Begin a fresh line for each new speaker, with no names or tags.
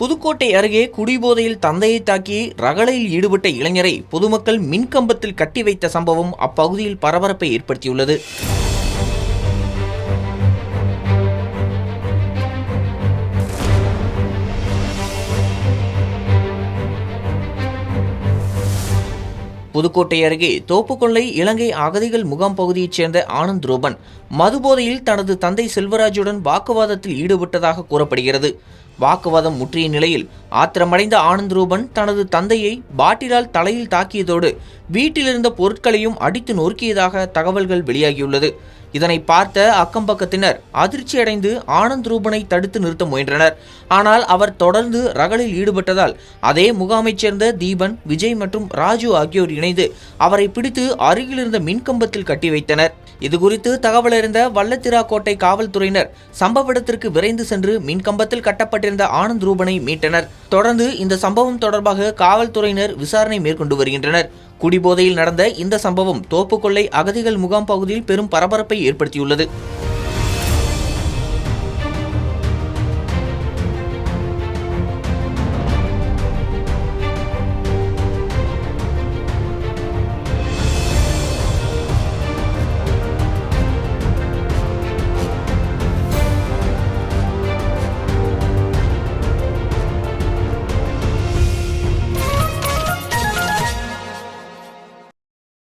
புதுக்கோட்டை அருகே குடிபோதையில் தந்தையை தாக்கி ரகளையில் ஈடுபட்ட இளைஞரை பொதுமக்கள் மின்கம்பத்தில் கட்டி வைத்த சம்பவம் அப்பகுதியில் பரபரப்பை ஏற்படுத்தியுள்ளது. புதுக்கோட்டை அருகே தோப்புக்கொல்லை இலங்கை அகதிகள் முகாம் பகுதியைச் சேர்ந்த ஆனந்த் ரூபன் மதுபோதையில் தனது தந்தை செல்வராஜுடன் வாக்குவாதத்தில் ஈடுபட்டதாக கூறப்படுகிறது. வாக்குவாதம் முற்றிய நிலையில் ஆத்திரமடைந்த ஆனந்த் ரூபன் தனது தந்தையை பாட்டிலால் தலையில் தாக்கியதோடு வீட்டிலிருந்த பொருட்களையும் அடித்து நொறுக்கியதாக தகவல்கள் வெளியாகியுள்ளது. இதனை பார்த்த அக்கம்பக்கத்தினர் அதிர்ச்சியடைந்து ஆனந்த் ரூபனை தடுத்து நிறுத்த முயன்றனர். ஆனால் அவர் தொடர்ந்து ரகளில் ஈடுபட்டதால் அதே முகாமைச் சேர்ந்த தீபன், விஜய் மற்றும் ராஜு ஆகியோர் இணைந்து அவரை பிடித்து அருகிலிருந்த மின்கம்பத்தில் கட்டி வைத்தனர். இதுகுறித்து தகவல் அறிந்த வல்லத்திராக்கோட்டை காவல்துறையினர் சம்பவ இடத்திற்கு விரைந்து சென்று மின்கம்பத்தில் கட்டப்பட்டிருந்த ஆனந்த் ரூபனை மீட்டனர். தொடர்ந்து இந்த சம்பவம் தொடர்பாக காவல்துறையினர் விசாரணை மேற்கொண்டு வருகின்றனர். குடிபோதையில் நடந்த இந்த சம்பவம் தோப்புக்கொல்லை அகதிகள் முகாம் பகுதியில் பெரும் பரபரப்பை ஏற்படுத்தியுள்ளது.